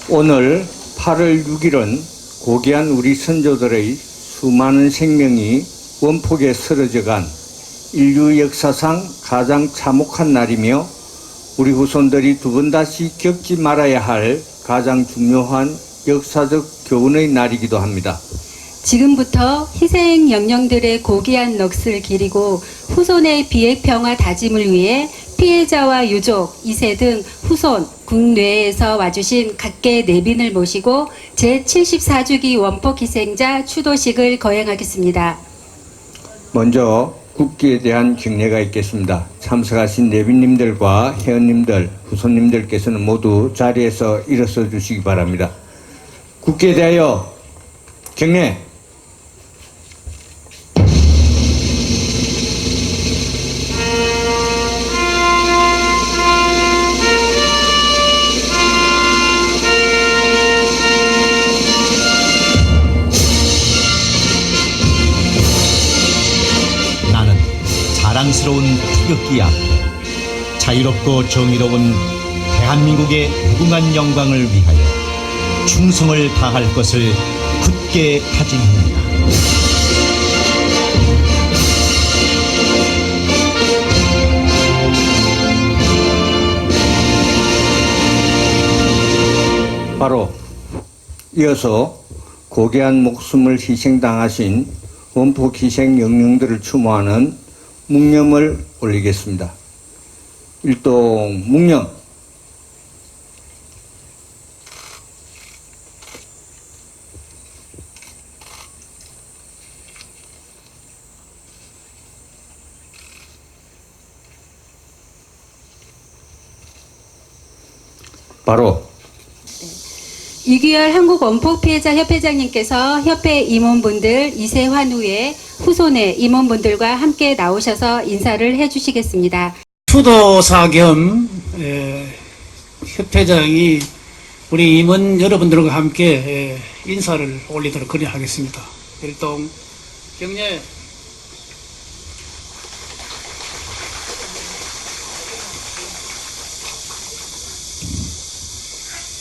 오늘 8월 6일은 고귀한 우리 선조들의 수많은 생명이 원폭에 쓰러져간 인류 역사상 가장 참혹한 날이며 우리 후손들이 두 번 다시 겪지 말아야 할 가장 중요한 역사적 교훈의 날이기도 합니다. 지금부터 희생 영령들의 고귀한 넋을 기리고 후손의 비핵평화 다짐을 위해 피해자와 유족, 2세 등 후손, 국내에서 와주신 각계 내빈을 모시고 제74주기 원폭희생자 추도식을 거행하겠습니다. 먼저 국기에 대한 경례가 있겠습니다. 참석하신 내빈님들과 회원님들, 후손님들께서는 모두 자리에서 일어서 주시기 바랍니다. 국기에 대하여 경례! 나는 자랑스러운 태극기 앞에 자유롭고 정의로운 대한민국의 무궁한 영광을 위하여 충성을 다할 것을 굳게 다짐합니다. 바로 이어서 고귀한 목숨을 희생당하신 원폭 희생 영령들을 추모하는 묵념을 올리겠습니다. 일동 묵념. 바로 이규열 한국원폭피해자협회장님께서 협회 임원분들 2세 환우에 후손의 임원분들과 함께 나오셔서 인사를 해주시겠습니다. 추도사 겸 협회장이 우리 임원 여러분들과 함께 인사를 올리도록 건의하겠습니다. 일동 경례.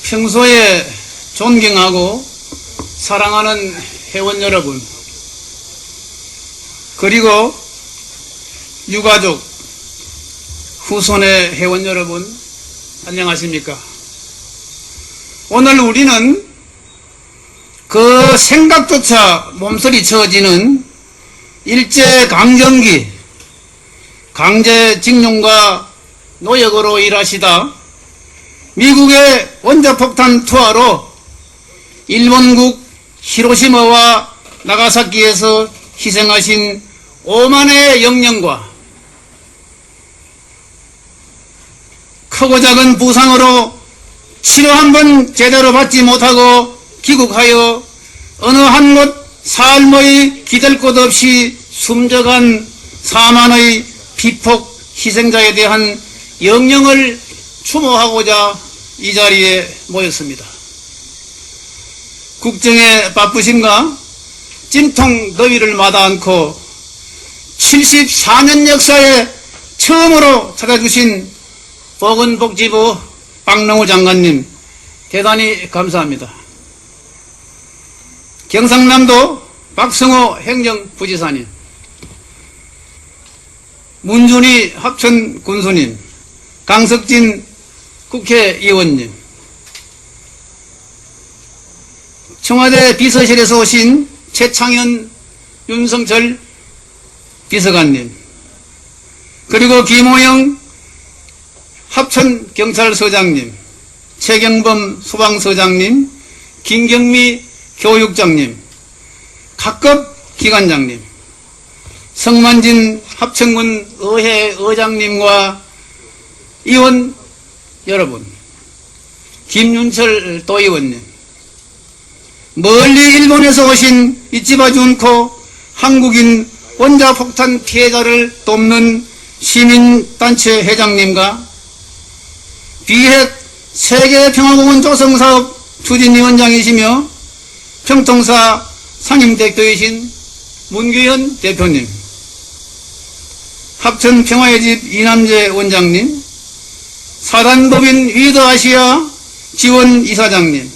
평소에 존경하고 사랑하는 회원 여러분, 그리고 유가족, 후손의 회원 여러분, 안녕하십니까? 오늘 우리는 그 생각조차 몸서리 쳐지는 일제강점기, 강제징용과 노역으로 일하시다 미국의 원자폭탄 투하로 일본국 히로시마와 나가사키에서 희생하신 5만의 영령과 크고 작은 부상으로 치료 한 번 제대로 받지 못하고 귀국하여 어느 한 곳 삶의 기댈 곳 없이 숨져간 4만의 비폭 희생자에 대한 영령을 추모하고자 이 자리에 모였습니다. 국정에 바쁘신가 찜통 더위를 마다 않고 74년 역사에 처음으로 찾아주신 보건복지부 박능우 장관님 대단히 감사합니다. 경상남도 박성호 행정부지사님, 문준희 합천군수님, 강석진 국회의원님, 청와대 비서실에서 오신 최창현 윤성철 비서관님, 그리고 김호영 합천경찰서장님, 최경범 소방서장님, 김경미 교육장님, 각급 기관장님, 성만진 합천군 의회 의장님과 의원 여러분, 김윤철 도의원님, 멀리 일본에서 오신 이치바 준코 한국인 원자폭탄 피해자를 돕는 시민단체 회장님과 비핵 세계평화공원 조성사업 추진위원장이시며 평통사 상임대표이신 문규현 대표님, 합천평화의 집 이남재 원장님, 사단법인 위드아시아 지원 이사장님,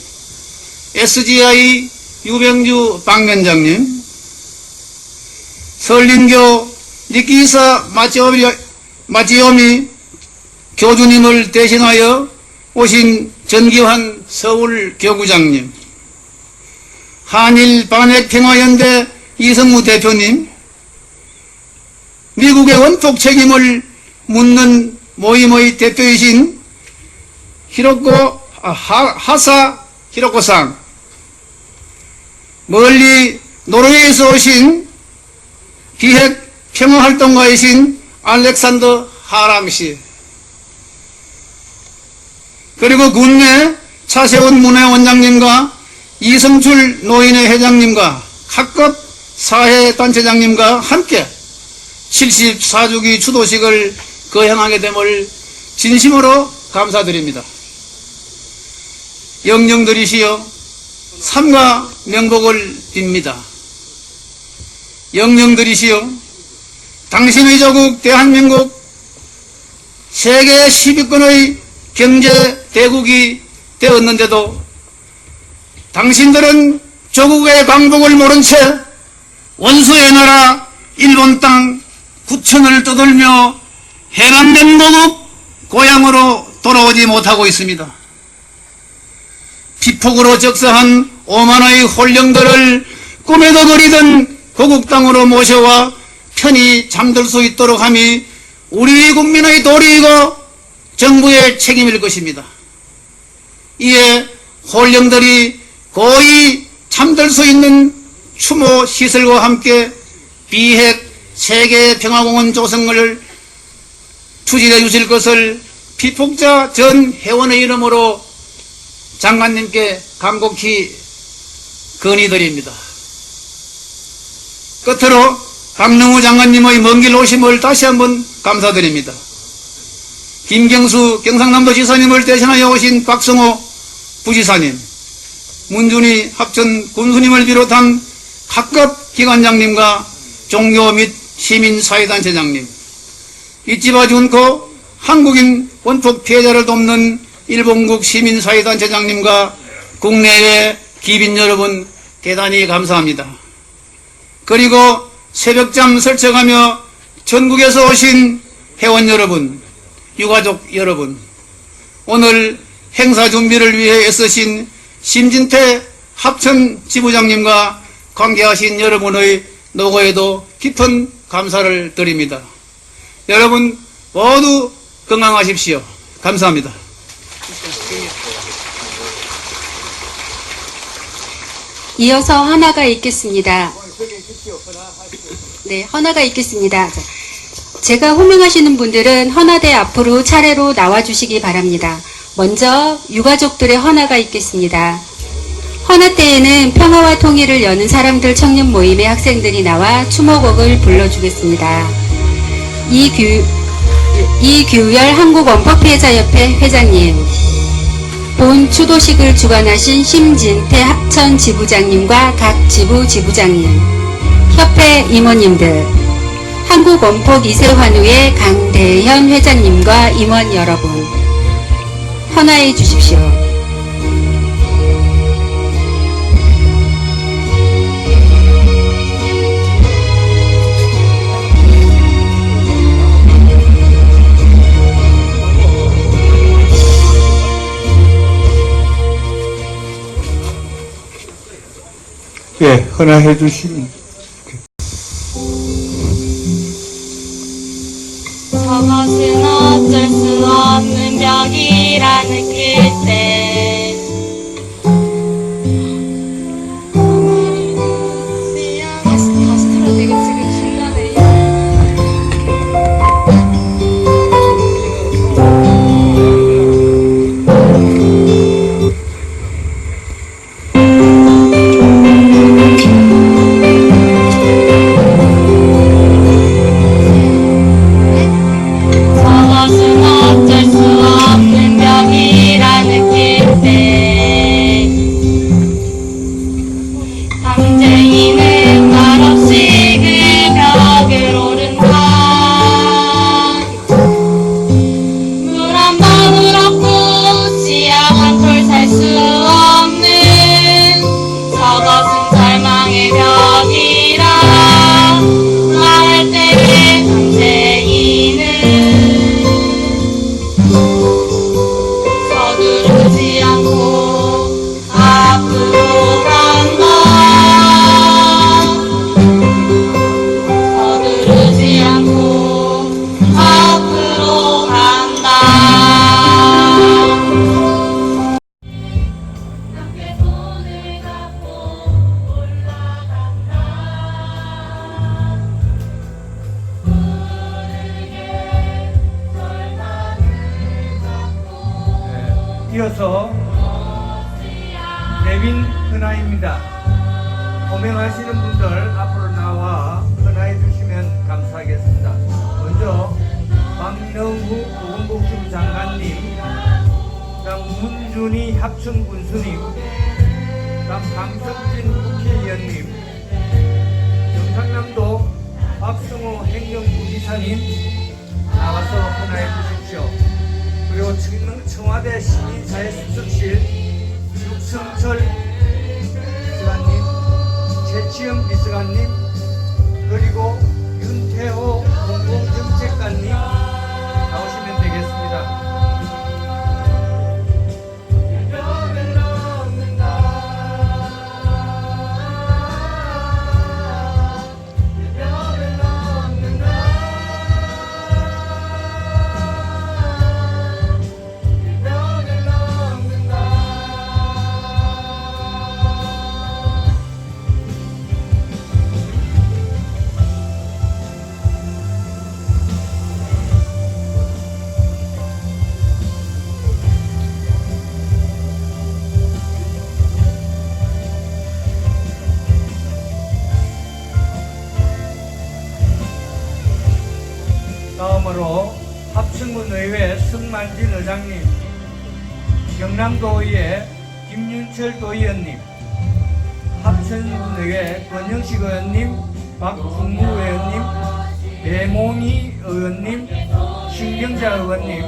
SGI 유병주 방면장님, 설린교 니키사 마찌오미 교주님을 대신하여 오신 전기환 서울교구장님, 한일 반핵평화연대 이성무 대표님, 미국의 원폭 책임을 묻는 모임의 대표이신 하사 히로코상, 멀리 노르웨이에서 오신 비핵 평화활동가이신 알렉산더 하람씨, 그리고 군내 차세원 문화원장님과 이성출 노인회 회장님과 각급 사회단체장님과 함께 74주기 추도식을 거행하게 됨을 진심으로 감사드립니다. 영령들이시여 삼가 명복을 빕니다. 영령들이시여 당신의 조국 대한민국 세계 10위권의 경제 대국이 되었는데도 당신들은 조국의 강복을 모른 채 원수의 나라 일본 땅 구천을 떠돌며 해방된 고국 고향으로 돌아오지 못하고 있습니다. 피폭으로 적사한 오만의 홀령들을 꿈에도 그리던 고국 땅으로 모셔와 편히 잠들 수 있도록 함이 우리 국민의 도리이고 정부의 책임일 것입니다. 이에 홀령들이 고이 잠들 수 있는 추모 시설과 함께 비핵 세계평화공원 조성을 추진해 주실 것을 피폭자 전 회원의 이름으로 장관님께 간곡히 건의드립니다. 끝으로 박능우 장관님의 먼 길 오심을 다시 한번 감사드립니다. 김경수 경상남도지사님을 대신하여 오신 박성호 부지사님, 문준희 합천 군수님을 비롯한 각급 기관장님과 종교 및 시민사회단체장님, 잊지마 준코 한국인 원폭 피해자를 돕는 일본국 시민사회단체장님과 국내외 기빈 여러분 대단히 감사합니다. 그리고 새벽잠 설쳐가며 전국에서 오신 회원 여러분, 유가족 여러분, 오늘 행사 준비를 위해 애쓰신 심진태 합천 지부장님과 관계하신 여러분의 노고에도 깊은 감사를 드립니다. 여러분 모두 건강하십시오. 감사합니다. 이어서 헌화가 있겠습니다. 네, 헌화가 있겠습니다. 제가 호명하시는 분들은 헌화대 앞으로 차례로 나와주시기 바랍니다. 먼저 유가족들의 헌화가 있겠습니다. 헌화 때에는 평화와 통일을 여는 사람들 청년 모임의 학생들이 나와 추모곡을 불러주겠습니다. 이규열 한국원법피해자협회 회장님, 본 추도식을 주관하신 심진태 합천 지부장님과 각 지부 지부장님, 협회 임원님들, 한국원폭 2세 환우의 강대현 회장님과 임원 여러분, 헌화해 주십시오. 예, 헌화해 주시면. 저것은 어쩔 수 없는 벽이라 느낄 때 다시 틀어도 되겠지, 그 중간에. 저것은 어쩔 수 없는 벽이라 느낄 이어서 내빈 헌화입니다. 호명하시는 분들 앞으로 나와 헌화해 주시면 감사하겠습니다. 먼저 박명후 보건복지부 장관님, 다음 문준희 합천 군수님, 다음 강석진 국회의원님, 경상남도 박성호 행정부지사님 나와서 헌화해 주십시오. 그리고 청와대 시민사회수석실 육성철 비서관님, 최치영 비서관님, 그리고 윤태호 공공정책관님 나오시면 되겠습니다. 다음으로 합천군 의회 성만진 의장님, 경남도의회 김윤철 도의원님, 합천군 의회 권영식 의원님, 박중무 의원님, 배몽희 의원님, 신경자 의원님,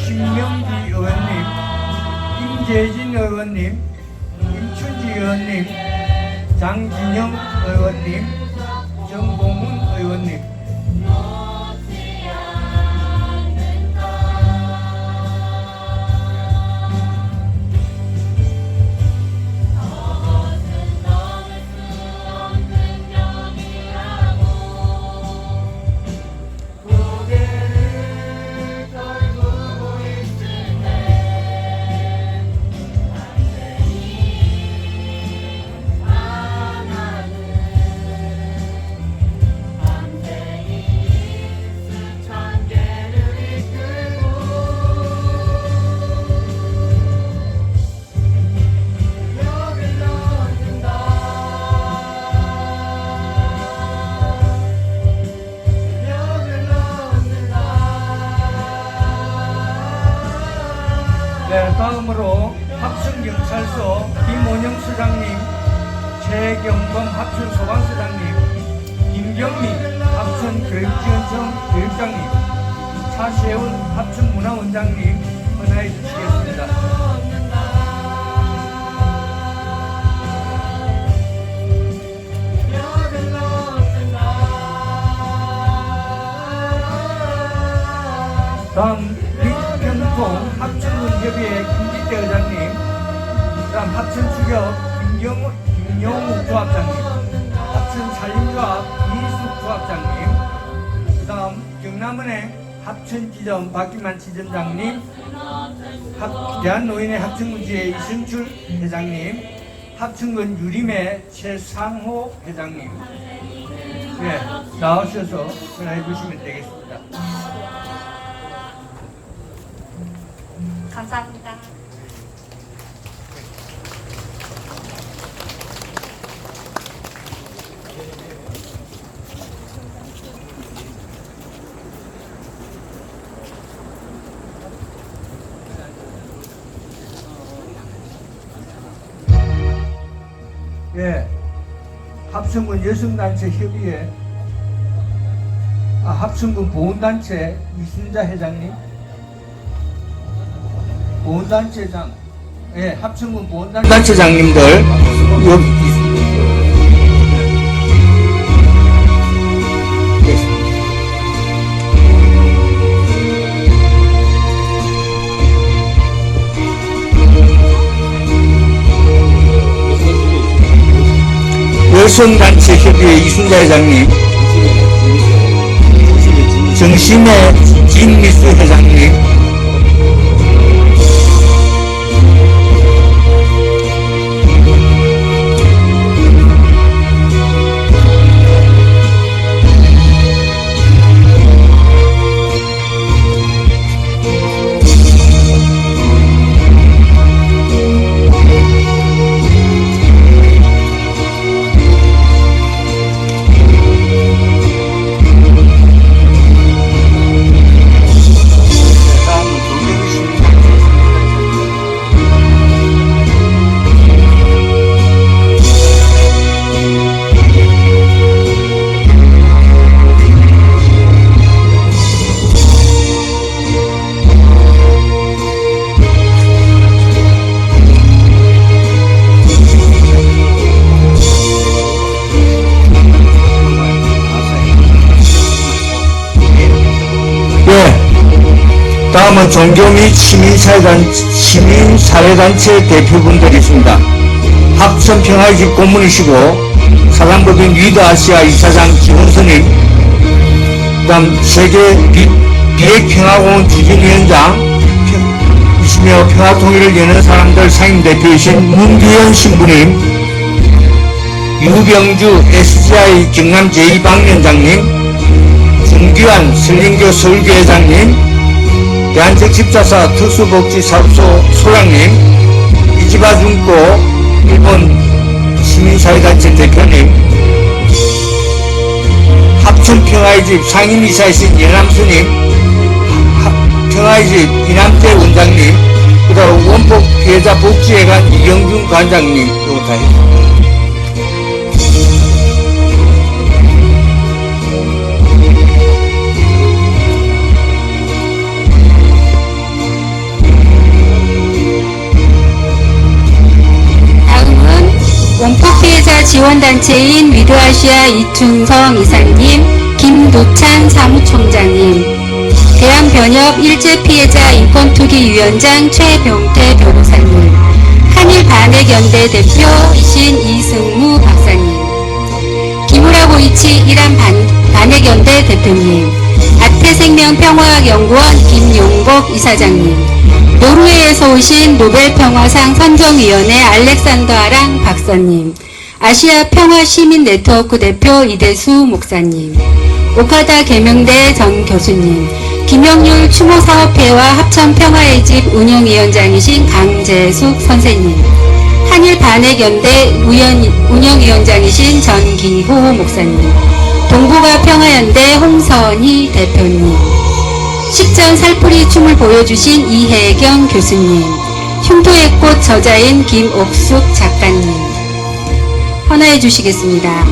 신명기 의원님, 임재진 의원님, 임춘지 의원님, 장진영 의원님, 정봉훈 의원님. 네, 다음으로 합천경찰서 김원영 서장님, 최경범 합천소방서장님, 김경미 합천교육지원청 교육장님, 차세훈 합천문화원장님 헌화해 주시겠습니다. 다음 민평통 합천군협의회 김기태 의장님, 다음 합천추격 김영욱 조합장님, 합천산림조합 이숙 조합장님, 그 다음 경남은행 합천지점 박기만 지점장님, 대한노인회 합천군지회 이승출 회장님, 합천군 유림회 최상호 회장님, 네, 나오셔서 전화해 주시면 되겠습니다. 감사합니다. 예, 합천군 여성단체 협의회, 합천군 보훈단체 이순자 회장님, 보훈단체장, 예, 합천군 보훈단체장님들 여성단체 협의회 이순자 회장님, 정심의 김미수 회장님, 다음은 종교 및 시민사회단체 대표분들이십니다. 합천평화의 집 고문이시고 사단법인 위드아시아 이사장 김은수님, 그 다음 세계 비핵평화공원 추진위원장이시며 평화통일을 여는 사람들 상임대표이신 문규현 신부님, 유병주 SGI 경남 제2방위원장님, 정규환 설린교 서울교회장님, 대한적십자사 특수복지사업소 소장님, 이지바 준코 일본 시민사회단체 대표님, 합천평화의 집 상임이사이신 연암수님, 평화의 집 이남태 원장님, 그 다음 원폭 피해자 복지회관 이경준 관장님, 이거 다 했습니다. 원폭 피해자 지원단체인 위드아시아 이춘성 이사님, 김도찬 사무총장님, 대한변협 일제피해자 인권투기위원장 최병태 변호사님, 한일반핵연대 대표이신 이승무 박사님, 기무라고이치 이란반핵연대 대표님, 아태생명평화학연구원 김용복 이사장님, 노르웨이에서 오신 노벨평화상 선정위원회 알렉산더 아랑 박사님, 아시아 평화시민네트워크 대표 이대수 목사님, 오카다 계명대 전 교수님, 김영률 추모사업회와 합천평화의 집 운영위원장이신 강재숙 선생님, 한일반핵연대 운영위원장이신 전기호 목사님, 동북아 평화연대 홍선희 대표님, 식전 살풀이 춤을 보여주신 이혜경 교수님, 흉토의 꽃 저자인 김옥숙 작가님, 헌화해 주시겠습니다.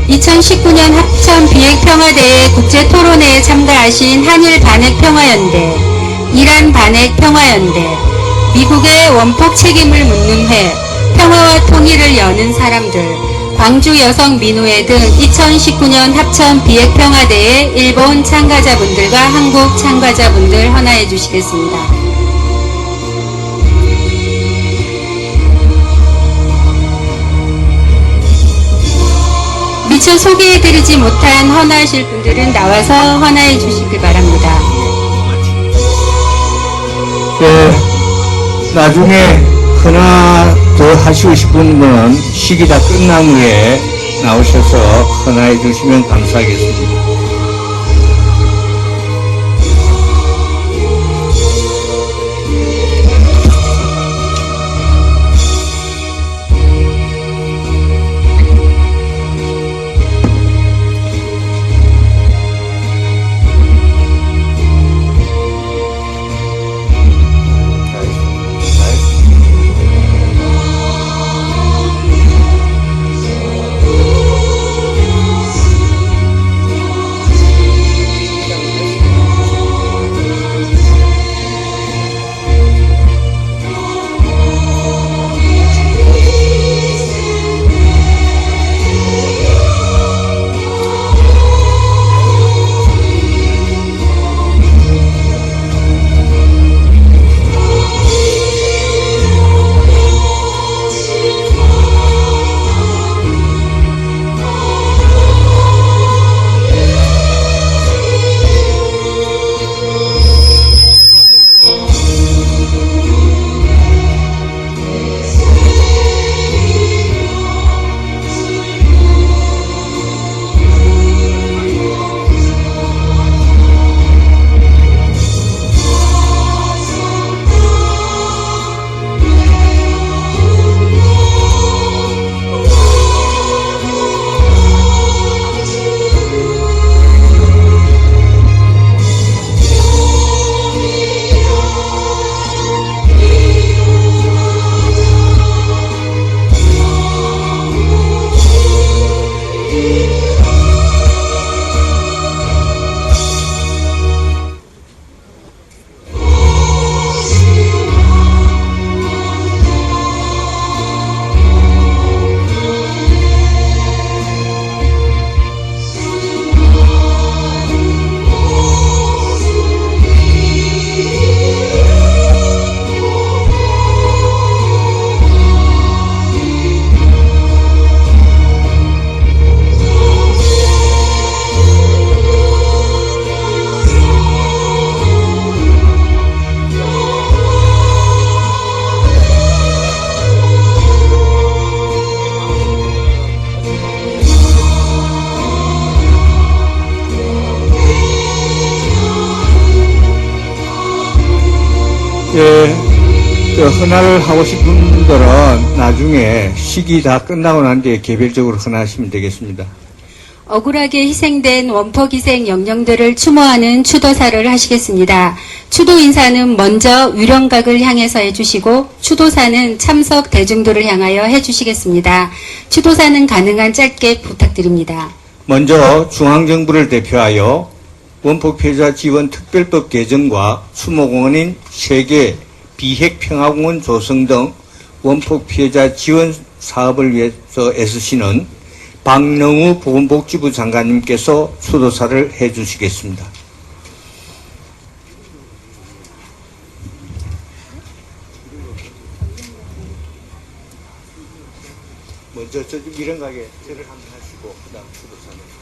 2019년 합천 비핵평화대회 국제토론회에 참가하신 한일반핵평화연대, 이란반핵평화연대, 미국의 원폭 책임을 묻는 회, 평화와 통일을 여는 사람들, 광주여성민우회 등 2019년 합천 비핵평화대회 일본 참가자분들과 한국 참가자분들 헌화해 주시겠습니다. 미처 소개해드리지 못한 헌화하실 분들은 나와서 헌화해 주시길 바랍니다. 나중에 헌화 더 하시고 싶은 분은 시기 다 끝난 후에 나오셔서 헌화해 주시면 감사하겠습니다. 예, 헌화를 하고 싶은 분들은 나중에 시기 다 끝나고 난 뒤에 개별적으로 헌화하시면 되겠습니다. 억울하게 희생된 원폭희생 영령들을 추모하는 추도사를 하시겠습니다. 추도 인사는 먼저 위령각을 향해서 해주시고 추도사는 참석 대중들을 향하여 해주시겠습니다. 추도사는 가능한 짧게 부탁드립니다. 먼저 중앙정부를 대표하여 원폭 피해자 지원 특별법 개정과 수목공원인 세계 비핵평화공원 조성 등 원폭 피해자 지원 사업을 위해서 애쓰시는 박능우 보건복지부 장관님께서 추도사를 해주시겠습니다. 먼저 저쪽 이런 가게 절을 한번 하시고 그다음 추도사를.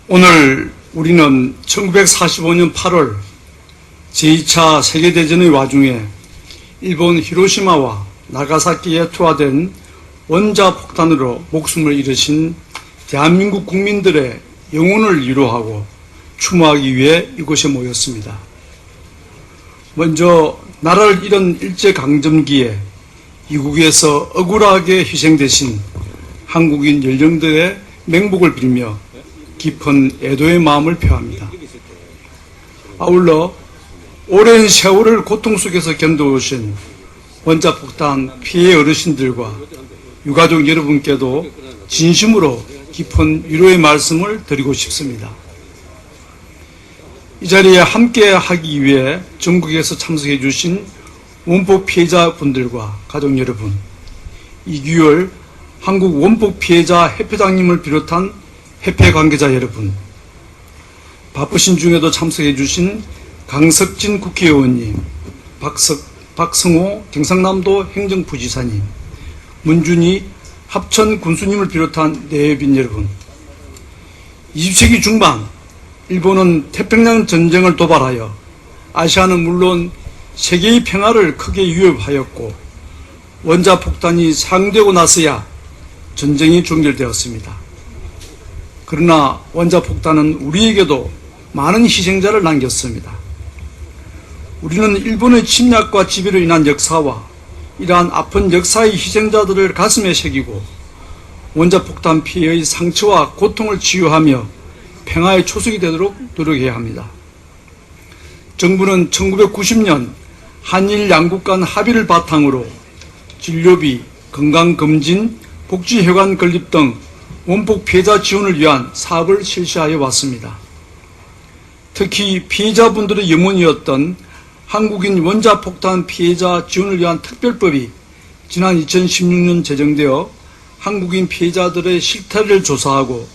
오늘 우리는 1945년 8월 제2차 세계대전의 와중에 일본 히로시마와 나가사키에 투하된 원자폭탄으로 목숨을 잃으신 대한민국 국민들의 영혼을 위로하고 추모하기 위해 이곳에 모였습니다. 먼저 나라를 잃은 일제강점기에 이국에서 억울하게 희생되신 한국인 연령들의 맹복을 빌며 깊은 애도의 마음을 표합니다. 아울러 오랜 세월을 고통 속에서 견뎌오신 원자폭탄 피해 어르신들과 유가족 여러분께도 진심으로 깊은 위로의 말씀을 드리고 싶습니다. 이 자리에 함께 하기 위해 전국에서 참석해 주신 원폭 피해자분들과 가족 여러분, 이규열 한국 원폭 피해자 협회장님을 비롯한 협회 관계자 여러분, 바쁘신 중에도 참석해 주신 강석진 국회의원님, 박성호 경상남도 행정부지사님, 문준희 합천 군수님을 비롯한 내외빈 여러분, 20세기 중반 일본은 태평양 전쟁을 도발하여 아시아는 물론 세계의 평화를 크게 위협하였고 원자폭탄이 사용되고 나서야 전쟁이 종결되었습니다. 그러나 원자폭탄은 우리에게도 많은 희생자를 남겼습니다. 우리는 일본의 침략과 지배로 인한 역사와 이러한 아픈 역사의 희생자들을 가슴에 새기고 원자폭탄 피해의 상처와 고통을 치유하며 평화의 초석이 되도록 노력해야 합니다. 정부는 1990년 한일 양국 간 합의를 바탕으로 진료비, 건강검진, 복지회관 건립 등 원폭 피해자 지원을 위한 사업을 실시하여 왔습니다. 특히 피해자분들의 염원이었던 한국인 원자폭탄 피해자 지원을 위한 특별법이 지난 2016년 제정되어 한국인 피해자들의 실태를 조사하고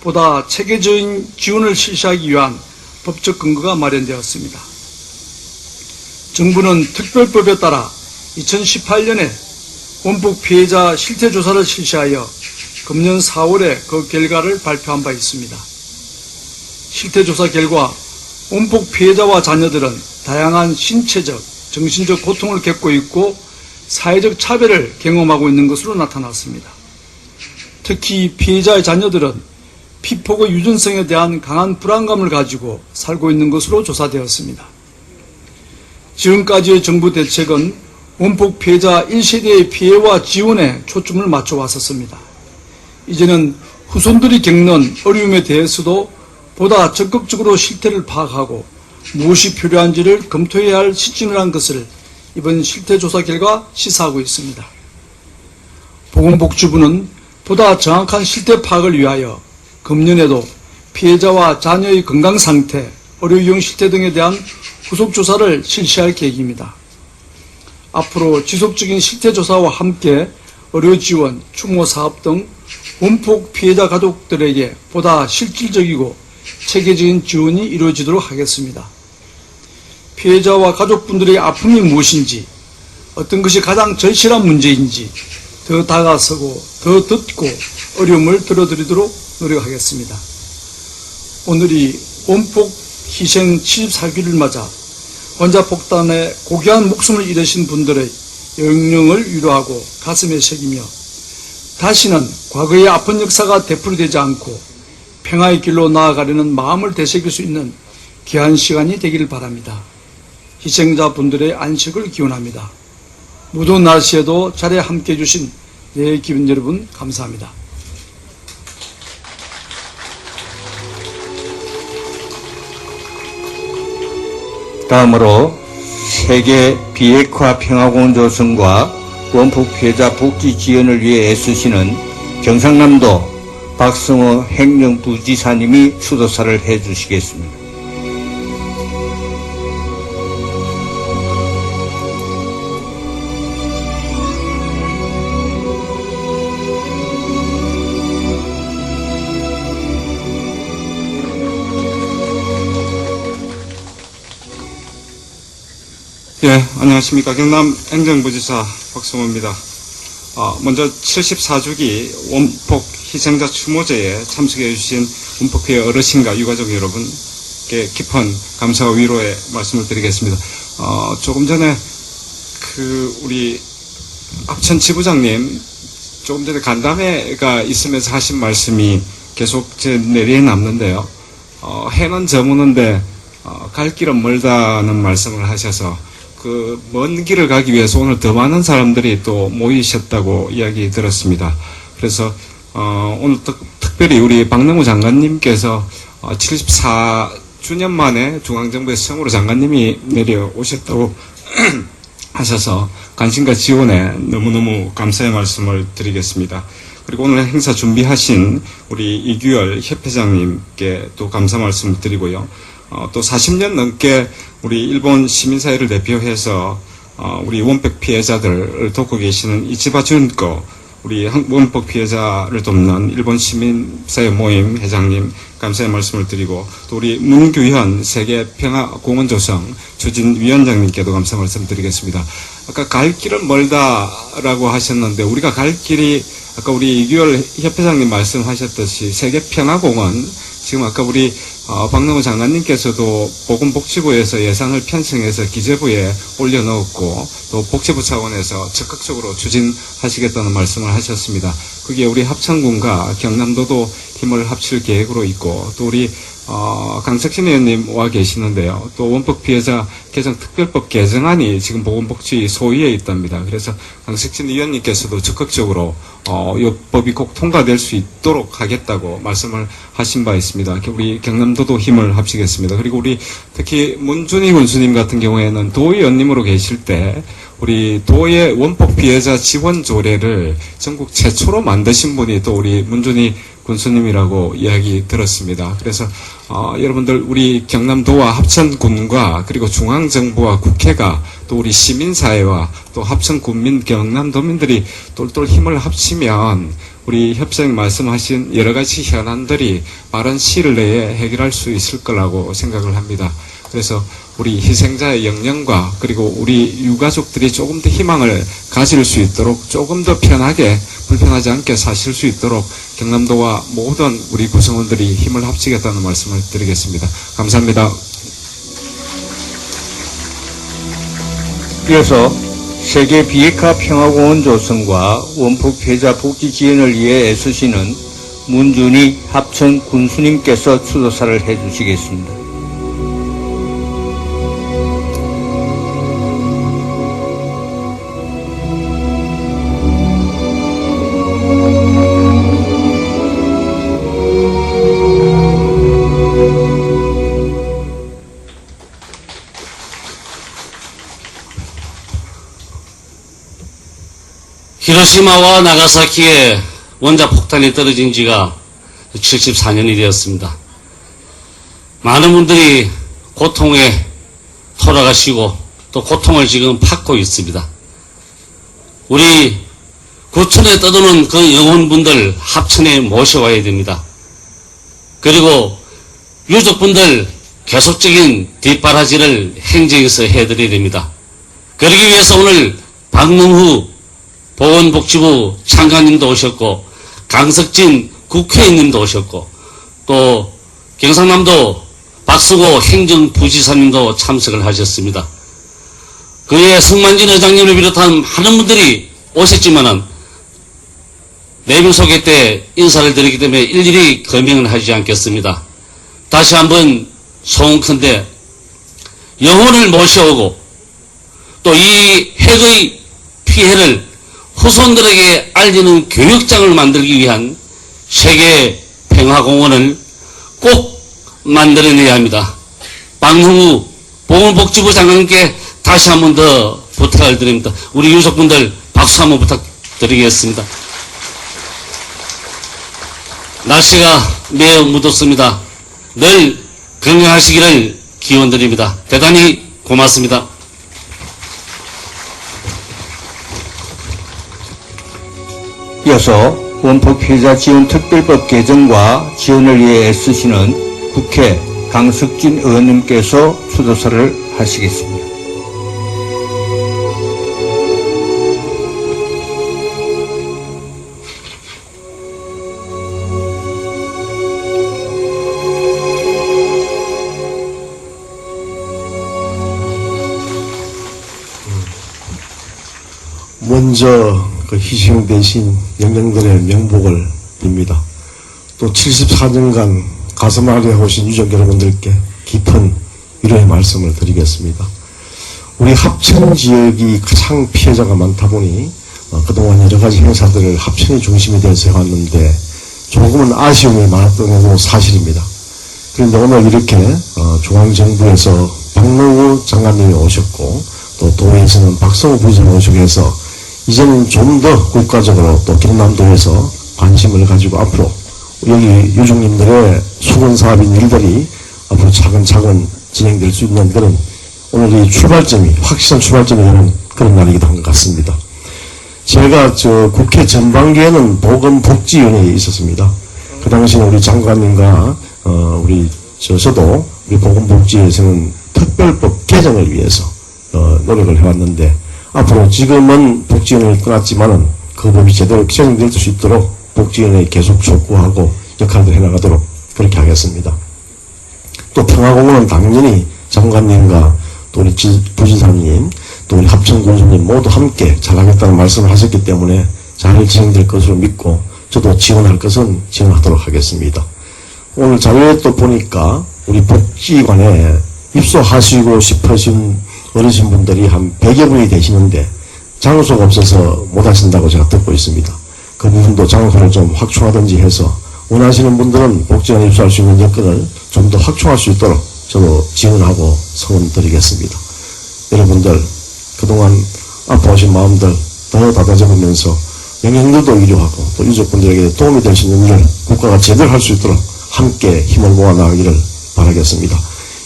보다 체계적인 지원을 실시하기 위한 법적 근거가 마련되었습니다. 정부는 특별법에 따라 2018년에 원폭 피해자 실태조사를 실시하여 금년 4월에 그 결과를 발표한 바 있습니다. 실태조사 결과 원폭 피해자와 자녀들은 다양한 신체적, 정신적 고통을 겪고 있고 사회적 차별을 경험하고 있는 것으로 나타났습니다. 특히 피해자의 자녀들은 피폭의 유전성에 대한 강한 불안감을 가지고 살고 있는 것으로 조사되었습니다. 지금까지의 정부 대책은 원폭 피해자 1세대의 피해와 지원에 초점을 맞춰 왔었습니다. 이제는 후손들이 겪는 어려움에 대해서도 보다 적극적으로 실태를 파악하고 무엇이 필요한지를 검토해야 할 시점이라는 것을 이번 실태조사 결과 시사하고 있습니다. 보건복지부는 보다 정확한 실태 파악을 위하여 금년에도 피해자와 자녀의 건강상태, 의료이용 실태 등에 대한 후속조사를 실시할 계획입니다. 앞으로 지속적인 실태조사와 함께 의료지원, 추모사업 등 원폭 피해자 가족들에게 보다 실질적이고 체계적인 지원이 이루어지도록 하겠습니다. 피해자와 가족분들의 아픔이 무엇인지, 어떤 것이 가장 절실한 문제인지 더 다가서고 더 듣고 어려움을 들어드리도록 노력하겠습니다. 오늘이 원폭 희생 74기를 맞아 원자폭탄에 고귀한 목숨을 잃으신 분들의 영령을 위로하고 가슴에 새기며 다시는 과거의 아픈 역사가 되풀이되지 않고 평화의 길로 나아가려는 마음을 되새길 수 있는 귀한 시간이 되기를 바랍니다. 희생자분들의 안식을 기원합니다. 무더운 날씨에도 자리에 함께해 주신 내 기분 여러분 감사합니다. 다음으로 세계 비핵화 평화공원 조성과 원폭 피해자 복지 지원을 위해 애쓰시는 경상남도 박성호 행정부지사님이 수도사를 해주시겠습니다. 예, 안녕하십니까. 경남 행정부지사 박성호입니다. 먼저 74주기 원폭 희생자 추모제에 참석해 주신 원폭 피해 어르신과 유가족 여러분께 깊은 감사와 위로의 말씀을 드리겠습니다. 조금 전에 우리 합천 지부장님 조금 전에 간담회가 있으면서 하신 말씀이 계속 제 뇌리에 남는데요. 해는 저무는데 갈 길은 멀다는 말씀을 하셔서 그 먼 길을 가기 위해서 오늘 더 많은 사람들이 또 모이셨다고 이야기 들었습니다. 그래서 오늘 특별히 우리 박능우 장관님께서 74주년 만에 중앙정부에서 처음으로 장관님이 내려오셨다고 하셔서 관심과 지원에 너무너무 감사의 말씀을 드리겠습니다. 그리고 오늘 행사 준비하신 우리 이규열 협회장님께 또 감사 말씀 드리고요. 또 40년 넘게 우리 일본 시민사회를 대표해서 우리 원폭 피해자들을 돕고 계시는 이치바 준코 우리 원폭 피해자를 돕는 일본 시민사회 모임 회장님 감사의 말씀을 드리고 또 우리 문규현 세계평화공원조성 추진위원장님께도 감사 말씀 드리겠습니다. 아까 갈 길은 멀다라고 하셨는데 우리가 갈 길이 아까 우리 이규열 협회장님 말씀하셨듯이 세계평화공원 지금 아까 우리 박능우 장관님께서도 보건복지부에서 예산을 편성해서 기재부에 올려놓았고 또 복지부 차원에서 적극적으로 추진하시겠다는 말씀을 하셨습니다. 그게 우리 합천군과 경남도도 힘을 합칠 계획으로 있고 또 우리 강석신 의원님 와 계시는데요. 또 원폭 피해자 개정 특별법 개정안이 지금 보건복지 소위에 있답니다. 그래서 강석신 의원님께서도 적극적으로 이 법이 꼭 통과될 수 있도록 하겠다고 말씀을 하신 바 있습니다. 우리 경남도도 힘을 합치겠습니다. 그리고 우리 특히 문준희 군수님 같은 경우에는 도의원님으로 계실 때 우리 도의 원폭 피해자 지원 조례를 전국 최초로 만드신 분이 또 우리 문준희 군수님이라고 이야기 들었습니다. 그래서 여러분들 우리 경남도와 합천군과 그리고 중앙정부와 국회가 또 우리 시민사회와 또 합천군민 경남도민들이 똘똘 힘을 합치면 우리 협회장님 말씀하신 여러 가지 현안들이 빠른 시일 내에 해결할 수 있을 거라고 생각을 합니다. 그래서 우리 희생자의 영령과 그리고 우리 유가족들이 조금 더 희망을 가질 수 있도록 조금 더 편하게 불편하지 않게 사실 수 있도록 경남도와 모든 우리 구성원들이 힘을 합치겠다는 말씀을 드리겠습니다. 감사합니다. 이어서 세계 비핵화 평화공원 조성과 원폭 피해자 복지 지원을 위해 애쓰시는 문준희 합천 군수님께서 수도사를 해주시겠습니다. 히로시마와 나가사키에 원자폭탄이 떨어진 지가 74년이 되었습니다. 많은 분들이 고통에 돌아가시고 또 고통을 지금 받고 있습니다. 우리 구천에 떠도는 그 영혼분들 합천에 모셔와야 됩니다. 그리고 유족분들 계속적인 뒷바라지를 행정에서 해드려야 됩니다. 그러기 위해서 오늘 박능후 보건복지부 장관님도 오셨고 강석진 국회의원님도 오셨고 또 경상남도 박수고 행정부지사님도 참석을 하셨습니다. 그의 성만진 의장님을 비롯한 많은 분들이 오셨지만은 내명 소개 때 인사를 드리기 때문에 일일이 거명을 하지 않겠습니다. 다시 한번 소원컨대 영혼을 모셔오고 또 이 핵의 피해를 후손들에게 알리는 교육장을 만들기 위한 세계 평화공원을 꼭 만들어내야 합니다. 박능우 보건복지부 장관님께 다시 한 번 더 부탁을 드립니다. 우리 유족분들 박수 한번 부탁드리겠습니다. 날씨가 매우 무덥습니다. 늘 건강하시기를 기원드립니다. 대단히 고맙습니다. 이어서 원폭 피해자 지원 특별법 개정과 지원을 위해 애쓰시는 국회 강석진 의원님께서 추도사를 하시겠습니다. 먼저 그 희생되신 영령들의 명복을 빕니다. 또 74년간 가슴 아래 오신 유족 여러분들께 깊은 위로의 말씀을 드리겠습니다. 우리 합천 지역이 가장 피해자가 많다 보니 그동안 여러 가지 행사들을 합천이 중심이 돼서 해왔는데 조금은 아쉬움이 많았던 것도 사실입니다. 그런데 오늘 이렇게 중앙정부에서 박능우 장관님이 오셨고 또 도에서는 박성호 부지사가 오시고 해서 이제는 좀 더 국가적으로 또 경남도에서 관심을 가지고 앞으로 여기 유족님들의 수건사업인 일들이 앞으로 차근차근 진행될 수 있는 그런 오늘 이 출발점이 확실한 출발점이 되는 그런 날이기도 한 것 같습니다. 제가 국회 전반기에는 보건복지위원회에 있었습니다. 그 당시에 우리 장관님과 저도 우리 보건복지위에서는 특별법 개정을 위해서 노력을 해왔는데 앞으로 지금은 복지위원회를 떠났지만은 그 법이 제대로 시행될 수 있도록 복지위원회에 계속 촉구하고 역할을 해나가도록 그렇게 하겠습니다. 또 평화공원은 당연히 장관님과 또 우리 부지사님 또 우리 합천군수님 모두 함께 잘하겠다는 말씀을 하셨기 때문에 잘 진행될 것으로 믿고 저도 지원할 것은 지원하도록 하겠습니다. 오늘 자료에 또 보니까 우리 복지관에 입소하시고 싶으신 어르신분들이 한 100여 분이 되시는데 장소가 없어서 못 하신다고 제가 듣고 있습니다. 그 부분도 장소를 좀 확충하든지 해서 원하시는 분들은 복지관에 입소할 수 있는 여건을 좀 더 확충할 수 있도록 저도 지원하고 소원드리겠습니다. 여러분들 그동안 아파오신 마음들 더 다잡으면서 영양들도 위로하고 또 유족분들에게 도움이 될 수 있는 일을 국가가 제대로 할 수 있도록 함께 힘을 모아 나가기를 바라겠습니다.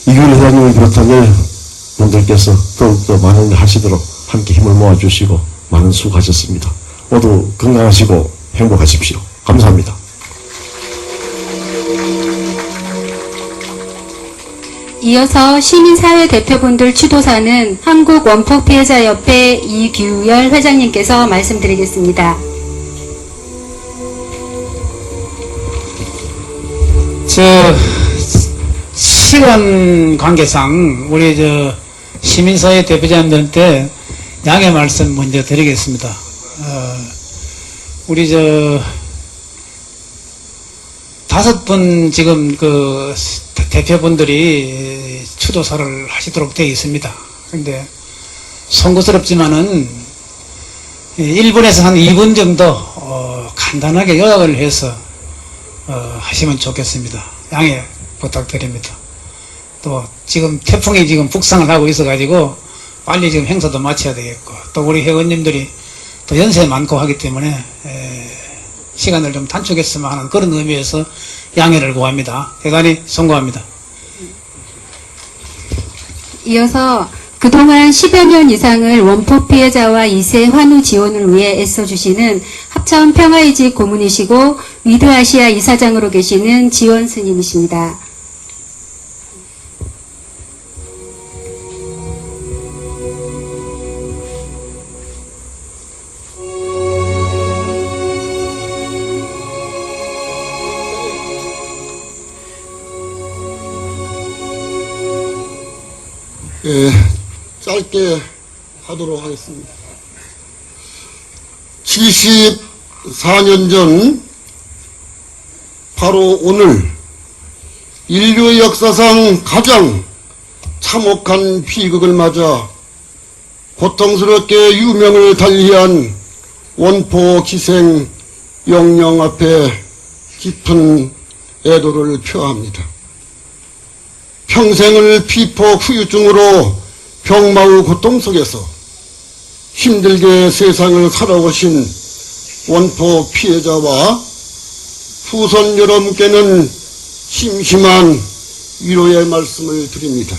이규일 회장님을 비롯한 분들께서 더욱더 많은 일 하시도록 함께 힘을 모아주시고 많은 수고하셨습니다. 모두 건강하시고 행복하십시오. 감사합니다. 이어서 시민사회 대표분들 추도사는 한국원폭피해자협회 이규열 회장님께서 말씀드리겠습니다. 시간 관계상 우리 시민사회 대표자님들한테 양해 말씀 먼저 드리겠습니다. 우리 5분 지금 대표분들이 추도사를 하시도록 되어 있습니다. 근데 송구스럽지만은 1분에서 한 2분 정도 간단하게 요약을 해서 하시면 좋겠습니다. 양해 부탁드립니다. 또 지금 태풍이 지금 북상을 하고 있어가지고 빨리 지금 행사도 마쳐야 되겠고 또 우리 회원님들이 또 연세 많고 하기 때문에 시간을 좀 단축했으면 하는 그런 의미에서 양해를 구합니다. 대단히 송구합니다. 이어서 그동안 10여 년 이상을 원폭 피해자와 2세 환우 지원을 위해 애써주시는 합천 평화의지 고문이시고 위드아시아 이사장으로 계시는 지원 스님이십니다. 짧게 하도록 하겠습니다. 74년 전 바로 오늘 인류 역사상 가장 참혹한 비극을 맞아 고통스럽게 유명을 달리한 원포 기생 영령 앞에 깊은 애도를 표합니다. 평생을 피폭 후유증으로 병마의 고통 속에서 힘들게 세상을 살아오신 원포 피해자와 후손 여러분께는 심심한 위로의 말씀을 드립니다.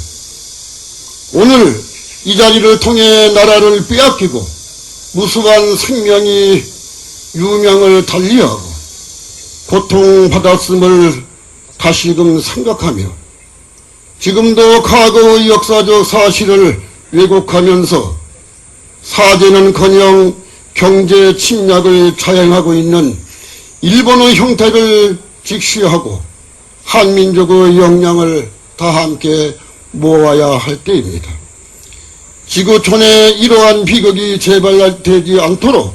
오늘 이 자리를 통해 나라를 빼앗기고 무수한 생명이 유명을 달리하고 고통받았음을 다시금 생각하며 지금도 과거의 역사적 사실을 왜곡하면서 사죄는커녕 경제 침략을 자행하고 있는 일본의 형태를 직시하고 한민족의 역량을 다 함께 모아야 할 때입니다. 지구촌에 이러한 비극이 재발되지 않도록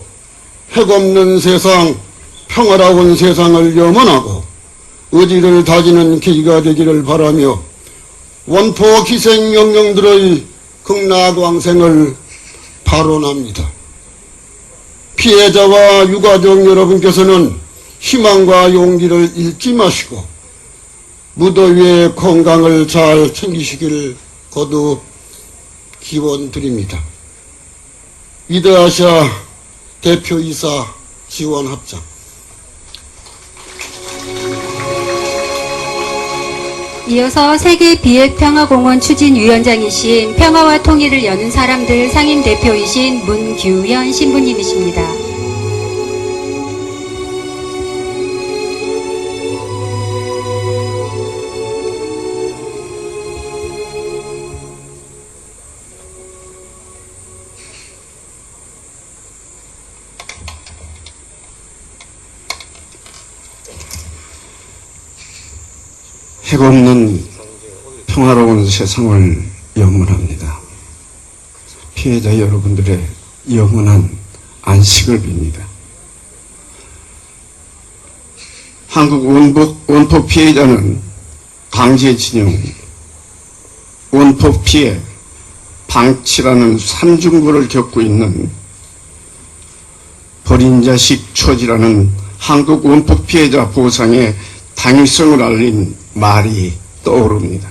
핵없는 세상, 평화로운 세상을 염원하고 의지를 다지는 계기가 되기를 바라며 원포 기생 영령들의 극락왕생을 발언합니다. 피해자와 유가족 여러분께서는 희망과 용기를 잃지 마시고 무더위에 건강을 잘 챙기시길 거듭 기원드립니다. 위드아시아 대표이사 지원합장. 이어서 세계 비핵평화공원 추진위원장이신 평화와 통일을 여는 사람들 상임대표이신 문규현 신부님이십니다. 핵없는 평화로운 세상을 염원합니다. 피해자 여러분들의 영원한 안식을 빕니다. 한국 원폭 피해자는 강제징용, 원폭 피해, 방치라는 삼중고를 겪고 있는 버린 자식 처지라는 한국 원폭 피해자 보상의 당위성을 알린 말이 떠오릅니다.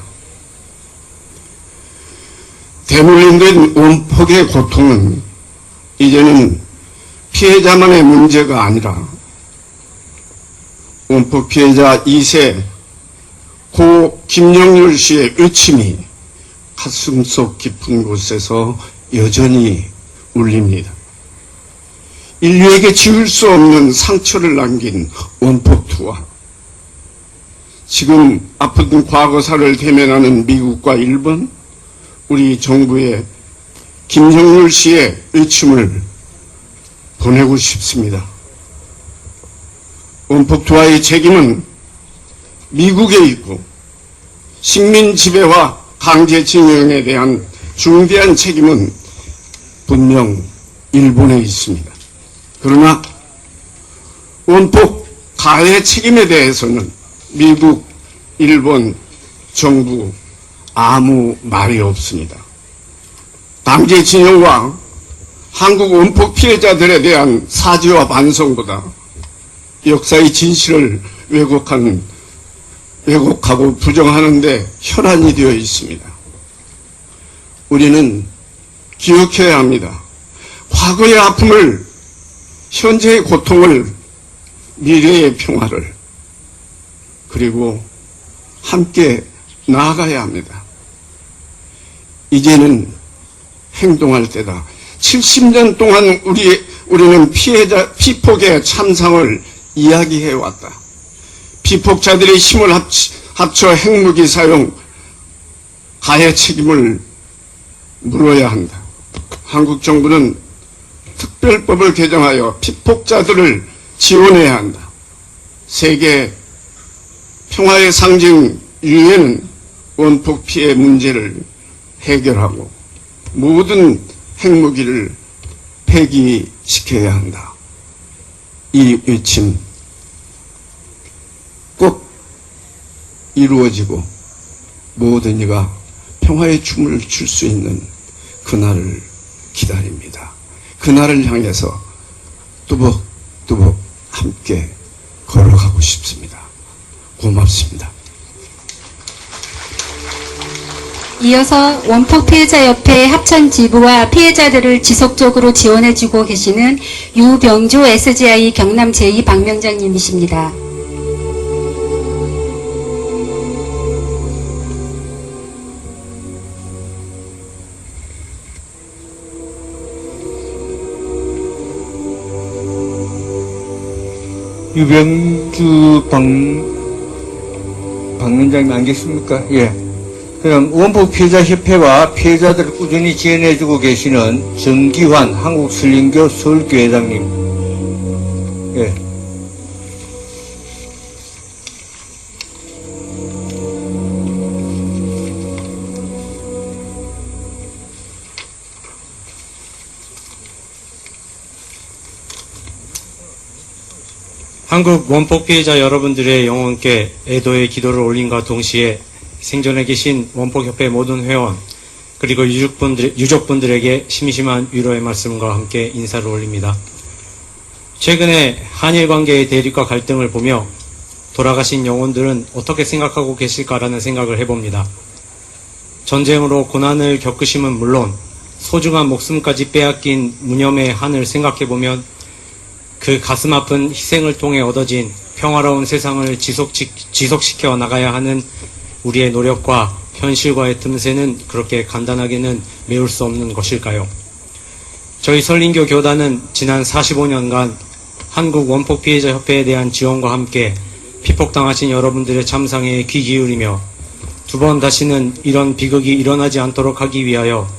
대물림된 원폭의 고통은 이제는 피해자만의 문제가 아니라 원폭 피해자 2세 고 김영률 씨의 의침이 가슴속 깊은 곳에서 여전히 울립니다. 인류에게 지울 수 없는 상처를 남긴 원폭투와 지금 아픈 과거사를 대면하는 미국과 일본, 우리 정부의 김정률 씨의 의침을 보내고 싶습니다. 원폭투와의 책임은 미국에 있고 식민 지배와 강제징용에 대한 중대한 책임은 분명 일본에 있습니다. 그러나 원폭 가해 책임에 대해서는 미국, 일본 정부 아무 말이 없습니다. 강제징용과 한국 원폭 피해자들에 대한 사죄와 반성보다 역사의 진실을 왜곡하고 부정하는 데 혈안이 되어 있습니다. 우리는 기억해야 합니다. 과거의 아픔을, 현재의 고통을, 미래의 평화를, 그리고 함께 나아가야 합니다. 이제는 행동할 때다. 70년 동안 우리는 피폭의 참상을 이야기해왔다. 피폭자들의 힘을 합쳐 핵무기 사용, 가해 책임을 물어야 한다. 한국 정부는 특별법을 개정하여 피폭자들을 지원해야 한다. 세계 평화의 상징 유엔은 원폭 피해 문제를 해결하고 모든 핵무기를 폐기시켜야 한다. 이 외침 꼭 이루어지고 모든 이가 평화의 춤을 출 수 있는 그날을 기다립니다. 그날을 향해서 뚜벅뚜벅 함께 걸어가고 싶습니다. 고맙습니다. 이어서 원폭 피해자협회 합천 지부와 피해자들을 지속적으로 지원해주고 계시는 유병조 SGI 경남 제2방명장님이십니다. 유병주 방명장님 안 계십니까? 예. 그럼 원폭 피해자협회와 피해자들을 꾸준히 지원해주고 계시는 정기환 한국슬림교 서울교회장님. 예. 한국 원폭 피해자 여러분들의 영혼께 애도의 기도를 올림과 동시에 생존해 계신 원폭협회 모든 회원 그리고 유족분들에게 심심한 위로의 말씀과 함께 인사를 올립니다. 최근에 한일 관계의 대립과 갈등을 보며 돌아가신 영혼들은 어떻게 생각하고 계실까라는 생각을 해봅니다. 전쟁으로 고난을 겪으심은 물론 소중한 목숨까지 빼앗긴 무념의 한을 생각해보면 그 가슴 아픈 희생을 통해 얻어진 평화로운 세상을 지속시켜 나가야 하는 우리의 노력과 현실과의 틈새는 그렇게 간단하게는 메울 수 없는 것일까요? 저희 설린교 교단은 지난 45년간 한국 원폭 피해자 협회에 대한 지원과 함께 피폭당하신 여러분들의 참상에 귀 기울이며 두 번 다시는 이런 비극이 일어나지 않도록 하기 위하여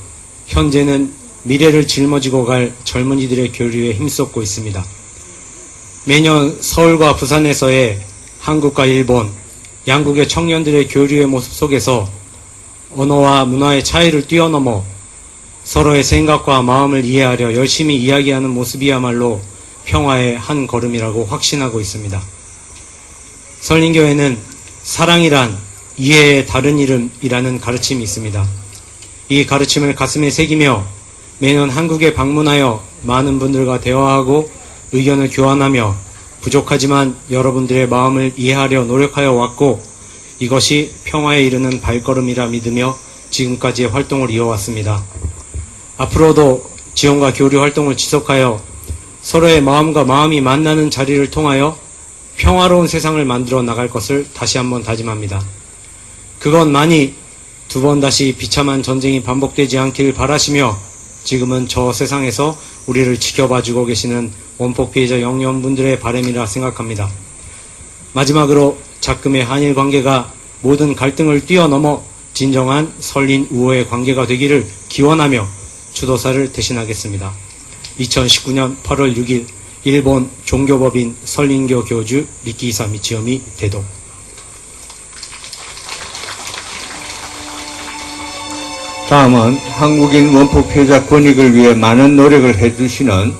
현재는 미래를 짊어지고 갈 젊은이들의 교류에 힘썼고 있습니다. 매년 서울과 부산에서의 한국과 일본, 양국의 청년들의 교류의 모습 속에서 언어와 문화의 차이를 뛰어넘어 서로의 생각과 마음을 이해하려 열심히 이야기하는 모습이야말로 평화의 한 걸음이라고 확신하고 있습니다. 설린교회는 사랑이란 이해의 다른 이름이라는 가르침이 있습니다. 이 가르침을 가슴에 새기며 매년 한국에 방문하여 많은 분들과 대화하고 의견을 교환하며 부족하지만 여러분들의 마음을 이해하려 노력하여 왔고 이것이 평화에 이르는 발걸음이라 믿으며 지금까지의 활동을 이어왔습니다. 앞으로도 지원과 교류 활동을 지속하여 서로의 마음과 마음이 만나는 자리를 통하여 평화로운 세상을 만들어 나갈 것을 다시 한번 다짐합니다. 그것만이 두 번 다시 비참한 전쟁이 반복되지 않길 바라시며 지금은 저 세상에서 우리를 지켜봐주고 계시는 원폭 피해자 영혼분들의 바람이라 생각합니다. 마지막으로 작금의 한일 관계가 모든 갈등을 뛰어넘어 진정한 설린 우호의 관계가 되기를 기원하며 추도사를 대신하겠습니다. 2019년 8월 6일 일본 종교법인 설린교 교주 리키이사 미치요미 대도. 다음은 한국인 원폭 피해자 권익을 위해 많은 노력을 해주시는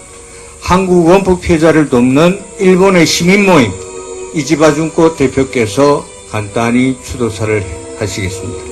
한국 원폭 피해자를 돕는 일본의 시민 모임 이지바 준코 대표께서 간단히 추도사를 하시겠습니다.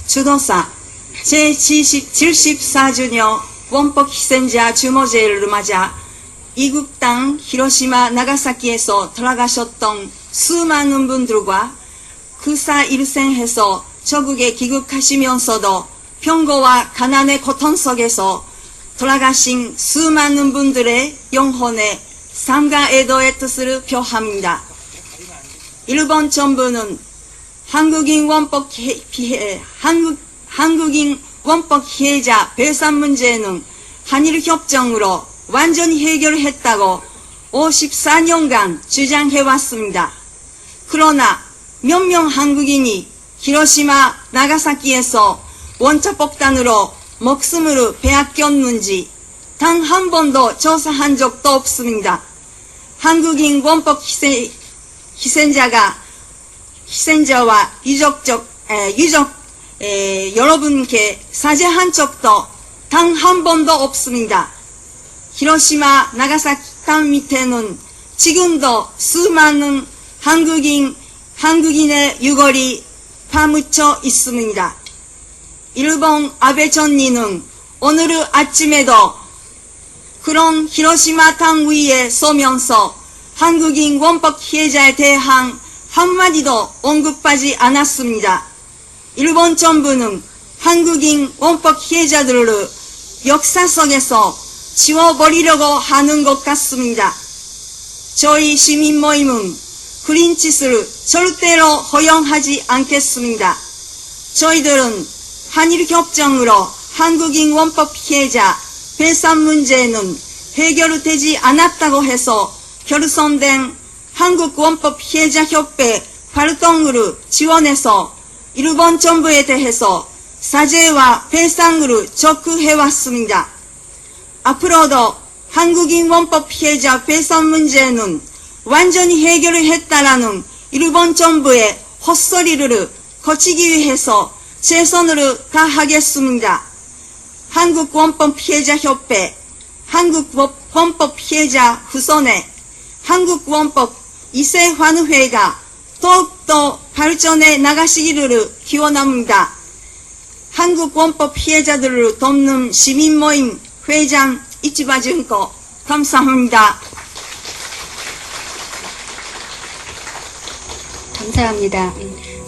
추도사 제74주년 원폭 희생자 주모제를 맞아 이국 땅 히로시마 나가사키에서 돌아가셨던 수많은 분들과 그사 일생해서 저국에 귀국하시면서도 평고와 가난의 고통 속에서 돌아가신 수많은 분들의 영혼에 삼가 애도의 뜻을 표합니다. 일본 정부는 한국인 원폭 피해자 배상 문제는 한일 협정으로 완전히 해결했다고 54년간 주장해왔습니다. 그러나 몇 명 한국인이 히로시마, 나가사키에서 원자폭탄으로 목숨을 빼앗겼는지 단 한 번도 조사한 적도 없습니다. 한국인 원폭 희생자와 유족 여러분께 사죄한 적도 단 한 번도 없습니다. 히로시마, 나가사키 땅 밑에는 지금도 수많은 한국인의 유골이 파묻혀 있습니다. 일본 아베 총리는 오늘 아침에도 그런 히로시마 땅 위에 서면서 한국인 원폭 피해자에 대한 한마디도 언급하지 않았습니다. 일본 정부는 한국인 원폭 피해자들을 역사 속에서 지워버리려고 하는 것 같습니다. 저희 시민 모임은 그런 짓을 절대로 허용하지 않겠습니다. 저희들은 한일협정으로 한국인 원폭 피해자 배상 문제는 해결되지 않았다고 해서 결성된 한국 원폭 피해자 협회 활동을 지원해서 일본 정부에 대해서 사죄와 배상을 촉구해왔습니다. 앞으로도 한국인 원폭 피해자 배상 문제는 완전히 해결했다라는 일본 정부의 헛소리를 고치기 위해서 최선을 다하겠습니다. 한국 원폭 피해자 협회, 한국 원폭 피해자 후손회, 한국 원폭 2세 환우회가 더욱더 발전해 나가시기를 기원합니다. 한국 원폭 피해자들을 돕는 시민 모임 회장 이치바 준코 감사합니다. 감사합니다.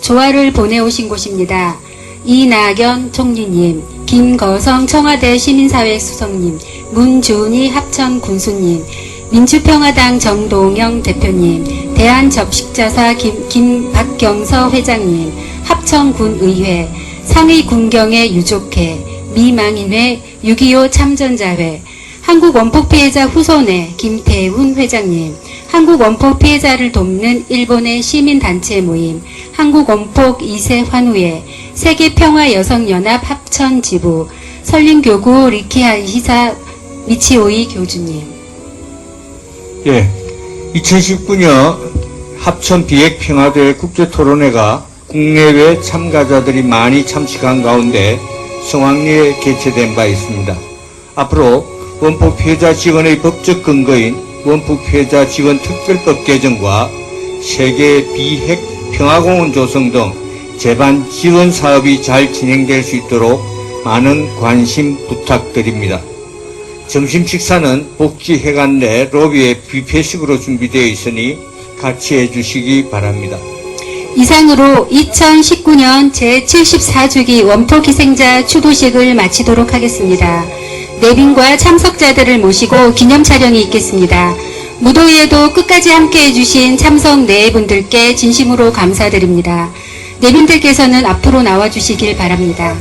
조화를 보내오신 곳입니다. 이낙연 총리님, 김거성 청와대 시민사회 수석님, 문준희 합천군수님, 민주평화당 정동영 대표님, 대한접식자사 김박경서 회장님, 합천군의회, 상위군경회 유족회, 미망인회, 6.25 참전자회, 한국원폭피해자 후손회 김태훈 회장님, 한국원폭 피해자를 돕는 일본의 시민단체 모임, 한국원폭 2세 환우회, 세계평화여성연합 합천지부, 설린교구 리키하시사 미치오이 교주님. 예, 2019년 합천 비핵평화대 국제토론회가 국내외 참가자들이 많이 참석한 가운데 성황리에 개최된 바 있습니다. 앞으로 원폭 피해자 지원의 법적 근거인 원폭 피해자 지원 특별법 개정과 세계 비핵 평화공원 조성 등 재반 지원 사업이 잘 진행될 수 있도록 많은 관심 부탁드립니다. 점심 식사는 복지회관 내 로비에 뷔페식으로 준비되어 있으니 같이 해주시기 바랍니다. 이상으로 2019년 제74주기 원폭희생자 추도식을 마치도록 하겠습니다. 내빈과 참석자들을 모시고 기념 촬영이 있겠습니다. 무더위에도 끝까지 함께해 주신 참석 네 분들께 진심으로 감사드립니다. 내빈들께서는 앞으로 나와주시길 바랍니다.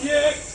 예.